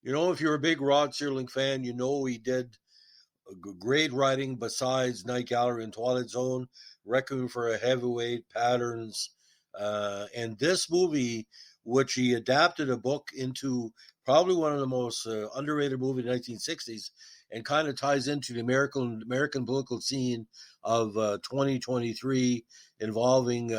If you're a big Rod Serling fan, he did great writing besides Night Gallery and Twilight Zone, Requiem for a Heavyweight, Patterns, and this movie, which he adapted a book into probably one of the most underrated movies in the 1960s, and kind of ties into the American political scene of 2023, involving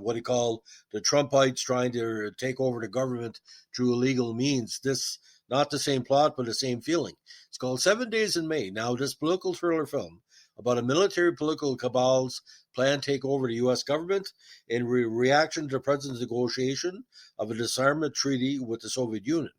what he called the Trumpites trying to take over the government through illegal means. This not the same plot, but the same feeling. It's called 7 Days in May. Now, this political thriller film about a military political cabal's planned to take over the U.S. government in reaction to the president's negotiation of a disarmament treaty with the Soviet Union.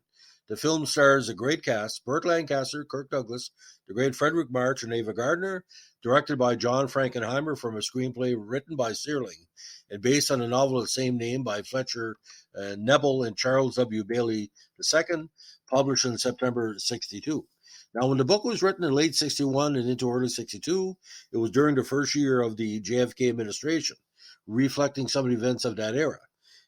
The film stars a great cast: Burt Lancaster, Kirk Douglas, the great Frederick March, and Ava Gardner, directed by John Frankenheimer from a screenplay written by Serling and based on a novel of the same name by Fletcher Nebel and Charles W. Bailey II, published in September 1962. Now, when the book was written in late 61 and into early 62, it was during the first year of the JFK administration, reflecting some of the events of that era.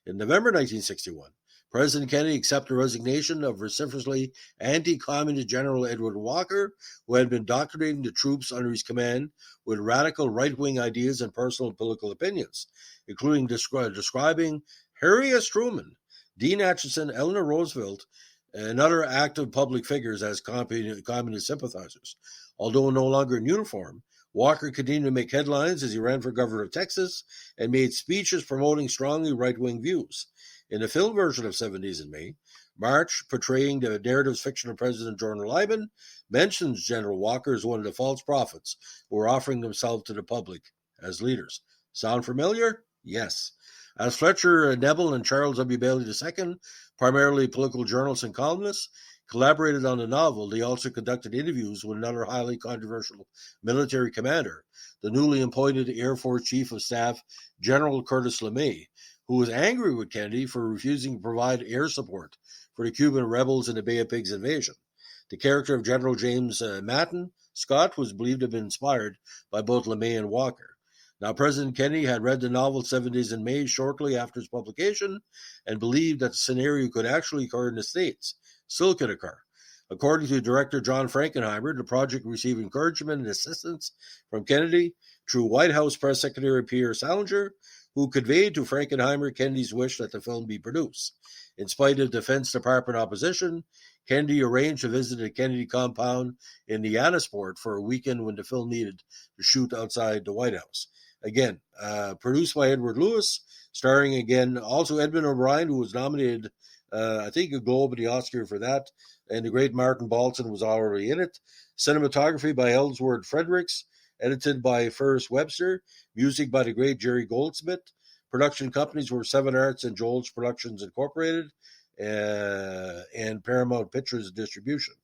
In November 1961, President Kennedy accepted the resignation of vociferously anti-communist General Edward Walker, who had been indoctrinating the troops under his command with radical right-wing ideas and personal political opinions, including describing Harry S. Truman, Dean Acheson, Eleanor Roosevelt, and other active public figures as communist sympathizers. Although no longer in uniform, Walker continued to make headlines as he ran for governor of Texas and made speeches promoting strongly right-wing views. In the film version of 7 Days in May, March, portraying the narrative's fictional President Jordan Lyman, mentions General Walker as one of the false prophets who were offering themselves to the public as leaders. Sound familiar? Yes. As Fletcher Nebel and Charles W. Bailey II, primarily political journalists and columnists, collaborated on the novel, they also conducted interviews with another highly controversial military commander, the newly appointed Air Force Chief of Staff, General Curtis LeMay, who was angry with Kennedy for refusing to provide air support for the Cuban rebels in the Bay of Pigs invasion. The character of General James Matten Scott was believed to have been inspired by both LeMay and Walker. Now, President Kennedy had read the novel 7 Days in May shortly after its publication and believed that the scenario could actually occur in the States. Still could occur. According to director John Frankenheimer, the project received encouragement and assistance from Kennedy through White House Press Secretary Pierre Salinger, who conveyed to Frankenheimer Kennedy's wish that the film be produced. In spite of Defense Department opposition, Kennedy arranged to visit the Kennedy compound in Indianapolis for a weekend when the film needed to shoot outside the White House. Again, produced by Edward Lewis, starring again also Edmund O'Brien, who was nominated, I think, a Globe and the Oscar for that, and the great Martin Balsam was already in it. Cinematography by Ellsworth Fredericks, edited by Ferris Webster, music by the great Jerry Goldsmith. Production companies were Seven Arts and Joel's Productions Incorporated, and Paramount Pictures Distribution.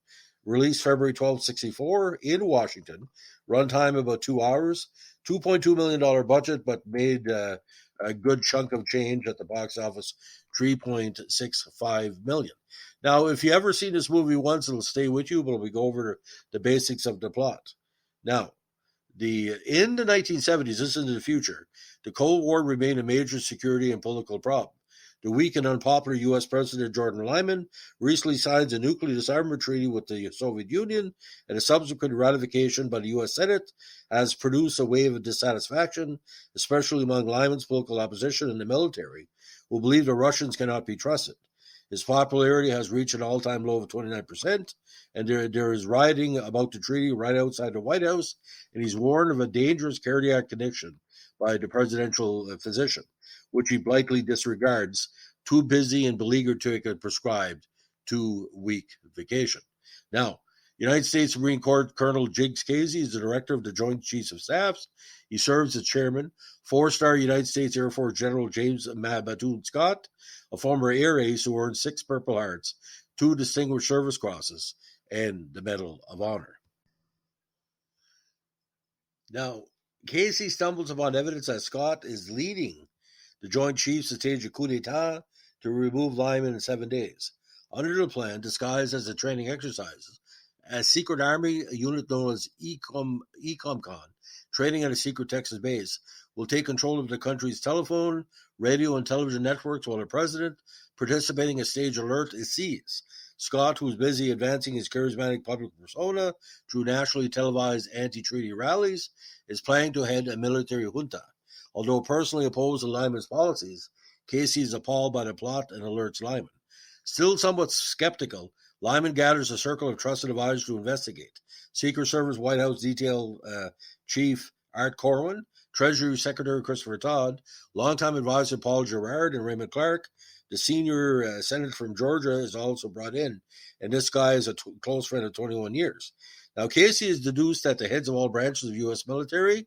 Released February 12, 1964 in Washington. Runtime about 2 hours. $2.2 million budget, but made a good chunk of change at the box office, $3.65 million. Now, if you ever seen this movie once, it'll stay with you, but we go over the basics of the plot. Now, in the 1970s, this is in the future, the Cold War remained a major security and political problem. The weak and unpopular U.S. President Jordan Lyman recently signed a nuclear disarmament treaty with the Soviet Union, and a subsequent ratification by the U.S. Senate has produced a wave of dissatisfaction, especially among Lyman's political opposition and the military, who believe the Russians cannot be trusted. His popularity has reached an all-time low of 29%, and there is rioting about the treaty right outside the White House, and he's warned of a dangerous cardiac condition by the presidential physician, which he likely disregards, too busy and beleaguered to take a prescribed 2-week vacation. Now, United States Marine Corps Colonel Jiggs Casey is the director of the Joint Chiefs of Staffs. He serves as chairman. 4-star United States Air Force General James Mattoon Scott, a former air ace who earned 6 Purple Hearts, 2 Distinguished Service Crosses, and the Medal of Honor. Now, Casey stumbles upon evidence that Scott is leading the Joint Chiefs to stage a coup d'etat to remove Lyman in 7 days. Under the plan, disguised as a training exercise, a secret army unit known as ECOMCON, training at a secret Texas base, will take control of the country's telephone, radio, and television networks while the president, participating in stage alert, is seized. Scott, who was busy advancing his charismatic public persona through nationally televised anti-treaty rallies, is planning to head a military junta. Although personally opposed to Lyman's policies, Casey is appalled by the plot and alerts Lyman. Still somewhat skeptical, Lyman gathers a circle of trusted advisors to investigate. Secret Service White House Detail Chief Art Corwin, Treasury Secretary Christopher Todd, longtime advisor Paul Gerard, and Raymond Clark. The senior senator from Georgia is also brought in, and this guy is a close friend of 21 years. Now, Casey has deduced that the heads of all branches of the U.S. military,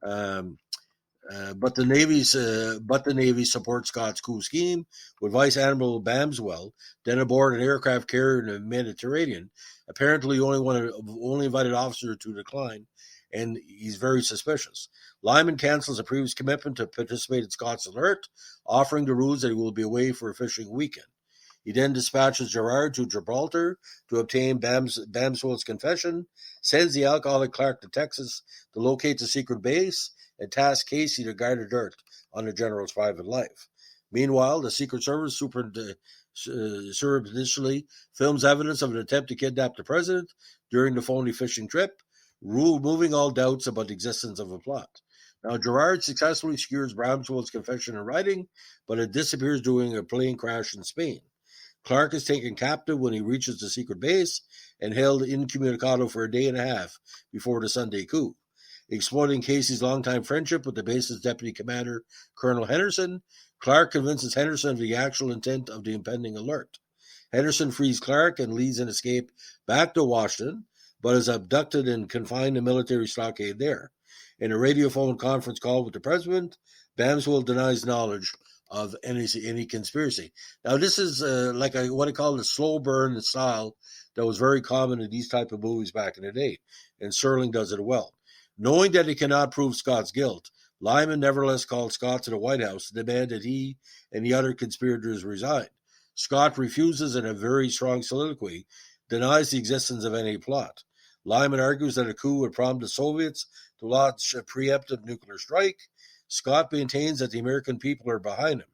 but the Navy supports Scott's coup scheme, with Vice Admiral Bamswell then aboard an aircraft carrier in the Mediterranean, apparently only invited officer to decline, and he's very suspicious. Lyman cancels a previous commitment to participate in Scott's alert, offering the rules that he will be away for a fishing weekend. He then dispatches Gerard to Gibraltar to obtain Bamswell's confession, sends the alcoholic Clark to Texas to locate the secret base, and tasks Casey to guard the dirt on the general's private life. Meanwhile, the Secret Service surreptitiously films evidence of an attempt to kidnap the president during the phony fishing trip, removing all doubts about the existence of a plot. Now, Gerard successfully secures Bramswell's confession in writing, but it disappears during a plane crash in Spain. Clark is taken captive when he reaches the secret base and held incommunicado for a day and a half before the Sunday coup. Exploiting Casey's longtime friendship with the base's deputy commander, Colonel Henderson, Clark convinces Henderson of the actual intent of the impending alert. Henderson frees Clark and leads an escape back to Washington, but is abducted and confined in a military stockade there. In a radiophone conference call with the president, Bamswell denies knowledge of any conspiracy. Now, this is what I call the slow burn style that was very common in these type of movies back in the day, and Serling does it well. Knowing that he cannot prove Scott's guilt, Lyman nevertheless called Scott to the White House to demand that he and the other conspirators resign. Scott refuses in a very strong soliloquy, denies the existence of any plot. Lyman argues that a coup would prompt the Soviets to launch a preemptive nuclear strike. Scott maintains that the American people are behind him.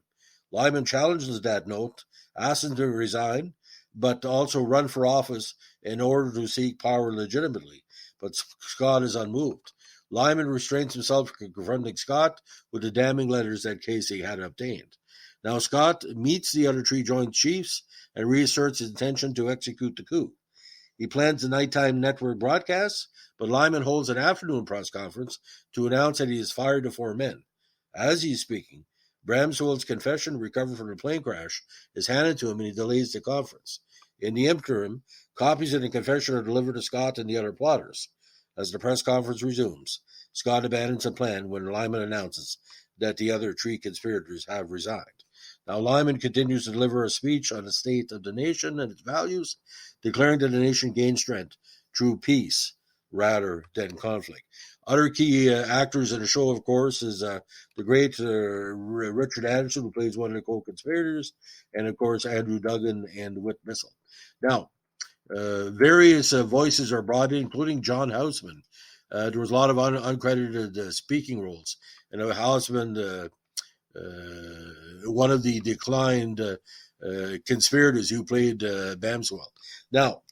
Lyman challenges that note, asks him to resign, but to also run for office in order to seek power legitimately. But Scott is unmoved. Lyman restrains himself from confronting Scott with the damning letters that Casey had obtained. Now Scott meets the other three Joint Chiefs and reasserts his intention to execute the coup. He plans a nighttime network broadcast, but Lyman holds an afternoon press conference to announce that he has fired the four men. As he is speaking, Bramswell's confession, recovered from the plane crash, is handed to him, and he delays the conference. In the interim, copies of the confession are delivered to Scott and the other plotters. As the press conference resumes, Scott abandons the plan when Lyman announces that the other three conspirators have resigned. Now, Lyman continues to deliver a speech on the state of the nation and its values, declaring that the nation gains strength through peace rather than conflict. Other key actors in the show, of course, is the great Richard Anderson, who plays one of the co-conspirators, and, of course, Andrew Duggan and Whit Bissell. Now, various voices are brought in, including John Houseman. There was a lot of uncredited speaking roles. And Houseman, one of the declined conspirators who played Bamswell. Now,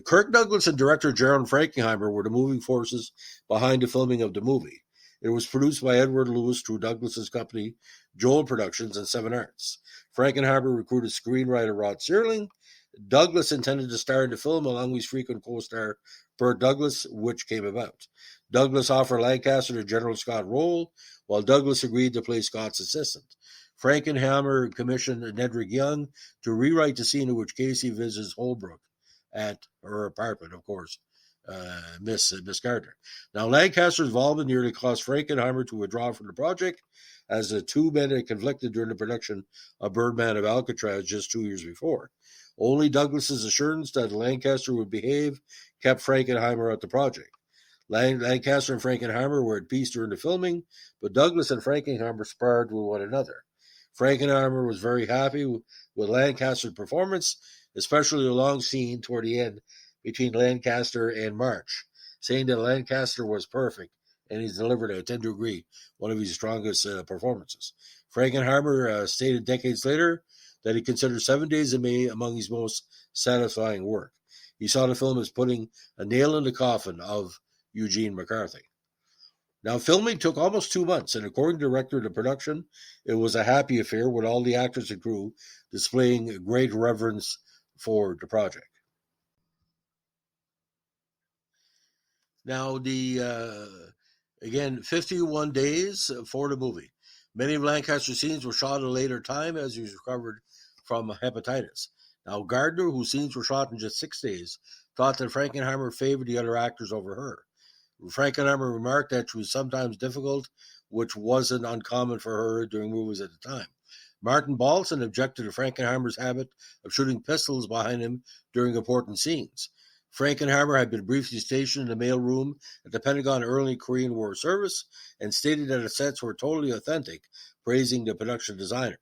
Kirk Douglas and director Jaron Frankenheimer were the moving forces behind the filming of the movie. It was produced by Edward Lewis through Douglas's company, Joel Productions, and Seven Arts. Frankenheimer recruited screenwriter Rod Serling. Douglas intended to star in the film along with his frequent co-star Burt Douglas, which came about. Douglas offered Lancaster the General Scott role, while Douglas agreed to play Scott's assistant. Frankenheimer commissioned Nedrick Young to rewrite the scene in which Casey visits Holbrook at her apartment, of course, Miss Gardner. Now, Lancaster's involvement nearly caused Frankenheimer to withdraw from the project, as the two men had conflicted during the production of Birdman of Alcatraz just 2 years before. Only Douglas's assurance that Lancaster would behave kept Frankenheimer at the project. Lancaster and Frankenheimer were at peace during the filming, but Douglas and Frankenheimer sparred with one another. Frankenheimer was very happy with Lancaster's performance, especially the long scene toward the end between Lancaster and March, saying that Lancaster was perfect, and he's delivered a 10-degree, one of his strongest performances. Frankenheimer stated decades later, that he considered 7 Days in May among his most satisfying work. He saw the film as putting a nail in the coffin of Eugene McCarthy. Now, filming took almost 2 months, and according to the director of the production, it was a happy affair with all the actors and crew displaying great reverence for the project. Now, again, 51 days for the movie. Many of Lancaster's scenes were shot at a later time as he was recovered from hepatitis. Now, Gardner, whose scenes were shot in just 6 days, thought that Frankenheimer favored the other actors over her. Frankenheimer remarked that she was sometimes difficult, which wasn't uncommon for her during movies at the time. Martin Balson objected to Frankenheimer's habit of shooting pistols behind him during important scenes. Frankenheimer had been briefly stationed in the mail room at the Pentagon early Korean War service and stated that the sets were totally authentic, praising the production designer.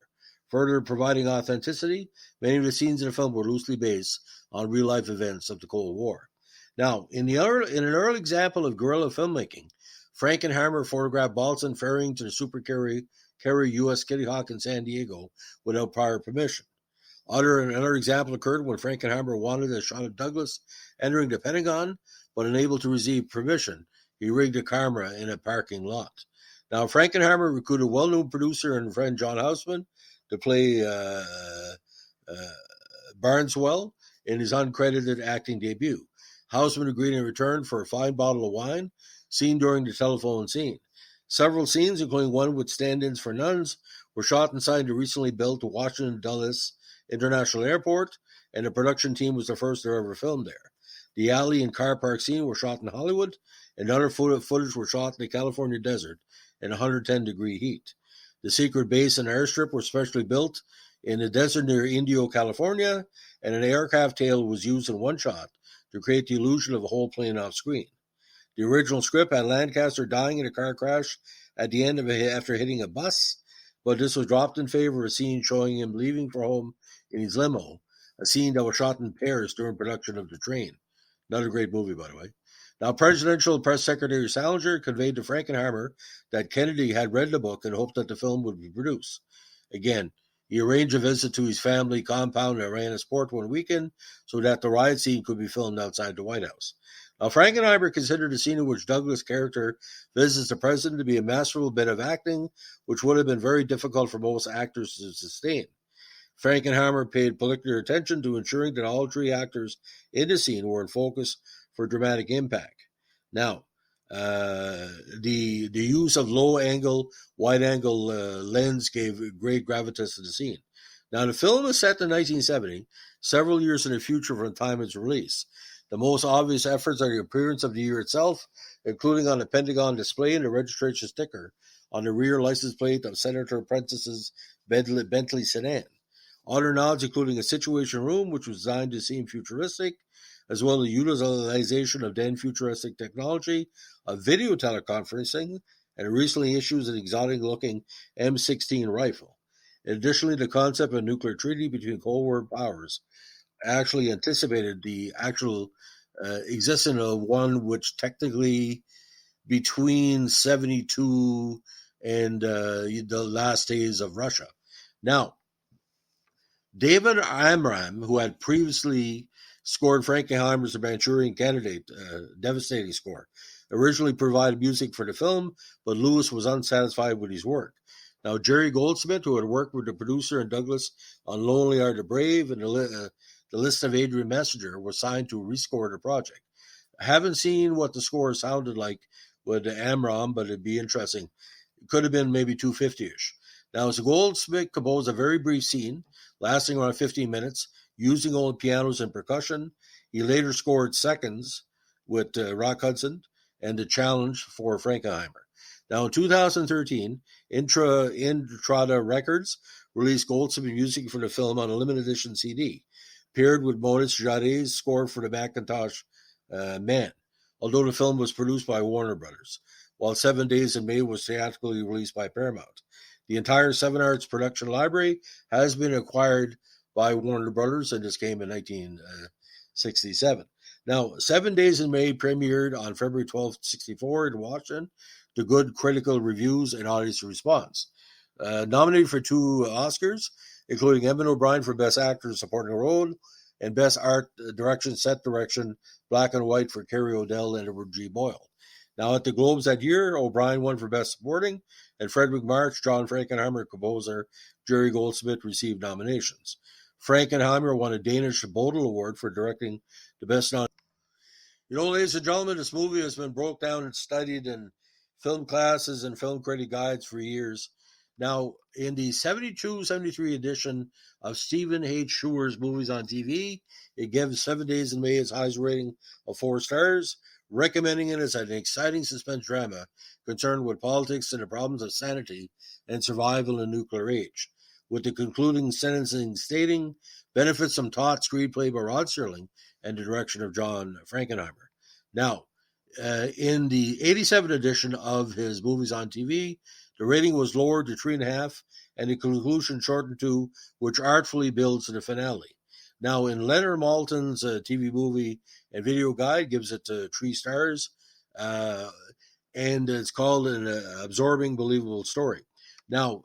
Further providing authenticity, many of the scenes in the film were loosely based on real-life events of the Cold War. Now, in an early example of guerrilla filmmaking, Frankenheimer photographed Balson ferrying to the supercarrier U.S. Kitty Hawk in San Diego without prior permission. Another example occurred when Frankenheimer wanted a shot of Douglas entering the Pentagon, but unable to receive permission. He rigged a camera in a parking lot. Now, Frankenheimer recruited well-known producer and friend John Houseman to play Barnswell in his uncredited acting debut. Houseman agreed in return for a fine bottle of wine, seen during the telephone scene. Several scenes, including one with stand-ins for nuns, were shot inside the recently built Washington Dulles International Airport, and the production team was the first to ever film there. The alley and car park scene were shot in Hollywood, and other footage were shot in the California desert in 110-degree heat. The secret base and airstrip were specially built in the desert near Indio, California, and an aircraft tail was used in one shot to create the illusion of a whole plane off screen. The original script had Lancaster dying in a car crash at the end of it after hitting a bus, but this was dropped in favor of a scene showing him leaving for home in his limo, a scene that was shot in Paris during production of The Train. Another great movie, by the way. Now, Presidential Press Secretary Salinger conveyed to Frankenheimer that Kennedy had read the book and hoped that the film would be produced. Again, he arranged a visit to his family compound at Rannisport one weekend so that the riot scene could be filmed outside the White House. Now, Frankenheimer considered the scene in which Douglas' character visits the president to be a masterful bit of acting, which would have been very difficult for most actors to sustain. Frankenheimer paid particular attention to ensuring that all 3 actors in the scene were in focus for dramatic impact. Now, the use of low-angle, wide-angle lens gave great gravitas to the scene. Now, the film is set in 1970, several years in the future from the time of its release. The most obvious efforts are the appearance of the year itself, including on the Pentagon display and the registration sticker on the rear license plate of Senator Prentice's Bentley sedan. Other nods including a situation room, which was designed to seem futuristic, as well as the utilization of then futuristic technology, of video teleconferencing, and recently issued an exotic-looking M16 rifle. Additionally, the concept of a nuclear treaty between Cold War powers actually anticipated the actual existence of one which technically between 72 and the last days of Russia. Now, David Amram, who had previously scored Frankenheimer's The Manchurian Candidate, devastating score, originally provided music for the film, but Lewis was unsatisfied with his work. Now, Jerry Goldsmith, who had worked with the producer and Douglas on Lonely Are the Brave and the List of Adrian Messenger, was signed to rescore the project. I haven't seen what the score sounded like with Amram, but it'd be interesting. It could have been maybe 250-ish. Now, as Goldsmith composed a very brief scene, lasting around 15 minutes, using old pianos and percussion. He later scored Seconds with Rock Hudson and The Challenge for Frankenheimer. Now, in 2013, Intrada Records released Goldsmith music for the film on a limited edition CD, paired with Maurice Jarre's score for the Macintosh Man, although the film was produced by Warner Brothers, while 7 Days in May was theatrically released by Paramount. The entire Seven Arts production library has been acquired by Warner Brothers, and this came in 1967. Now, 7 Days in May premiered on February 12, 1964 in Washington to good critical reviews and audience response. Nominated for 2 Oscars, including Evan O'Brien for Best Actor in Supporting Role and Best Art Direction, Set Direction, Black and White for Kerry O'Dell and Edward G. Boyle. Now, at the Globes that year, O'Brien won for Best Supporting, and Frederick March, John Frankenheimer, composer, Jerry Goldsmith received nominations. Frankenheimer won a Danish Bodil Award for directing the best non. Ladies and gentlemen, this movie has been broke down and studied in film classes and film critic guides for years. Now, in the 72-73 edition of Stephen H. Schuer's Movies on TV, it gives 7 Days in May its highest rating of 4 stars, recommending it as an exciting suspense drama concerned with politics and the problems of sanity and survival in a nuclear age, with the concluding sentencing stating, benefits from taut screenplay by Rod Serling and the direction of John Frankenheimer. Now, in the 87 edition of his Movies on TV, the rating was lowered to 3.5, and the conclusion shortened to, which artfully builds to the finale. Now, in Leonard Maltin's TV movie and video guide, gives it 3 stars, and it's called an absorbing, believable story. Now,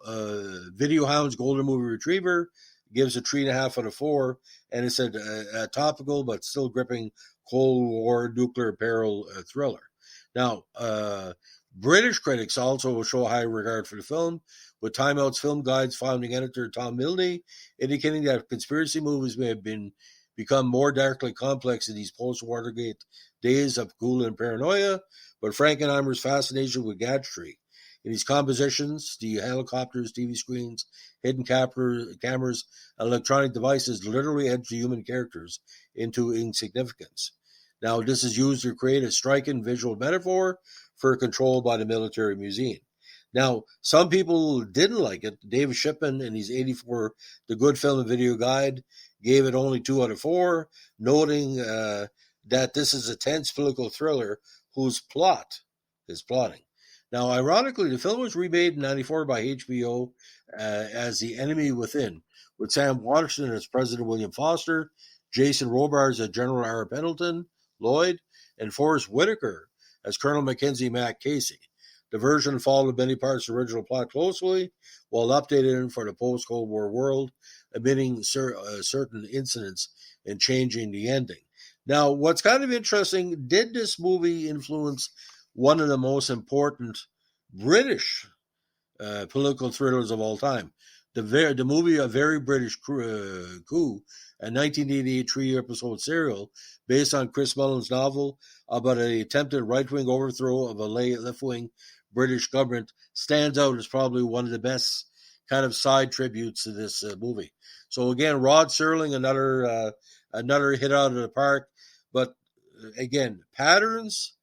Video Hound's Golden Movie Retriever gives it 3.5 out of 4, and it's a topical but still gripping Cold War nuclear peril thriller. Now, British critics also show high regard for the film, with Time Out's Film Guide's founding editor Tom Milne indicating that conspiracy movies may have become more darkly complex in these post-Watergate days of cool and paranoia, but Frankenheimer's fascination with gadgetry in his compositions, the helicopters, TV screens, hidden cameras, and electronic devices literally edge the human characters into insignificance. Now, this is used to create a striking visual metaphor for control by the military museum. Now, some people didn't like it. David Shipman, in his 84 The Good Film and Video Guide, gave it only 2 out of 4, noting that this is a tense political thriller whose plot is plotting. Now, ironically, the film was remade in 1994 by HBO as The Enemy Within, with Sam Waterston as President William Foster, Jason Robards as General R. Pendleton Lloyd, and Forrest Whitaker as Colonel Mackenzie Mac Casey. The version followed many parts of the original plot closely, while updated for the post-Cold War world, omitting certain incidents and changing the ending. Now, what's kind of interesting, did this movie influence one of the most important British political thrillers of all time? The movie A Very British Coup, a 1988 3-episode serial based on Chris Mullin's novel about an attempted right-wing overthrow of a left-wing British government, stands out as probably one of the best kind of side tributes to this movie. So again, Rod Serling, another hit out of the park. But again, patterns,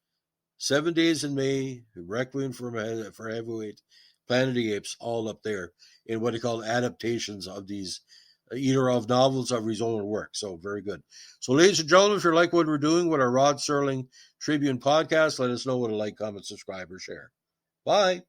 7 Days in May, Requiem for Heavyweight, Planet of the Apes, all up there in what they call adaptations of these, either of novels or his own work. So very good. So ladies and gentlemen, if you like what we're doing with our Rod Serling Tribune podcast, let us know with a like, comment, subscribe, or share. Bye.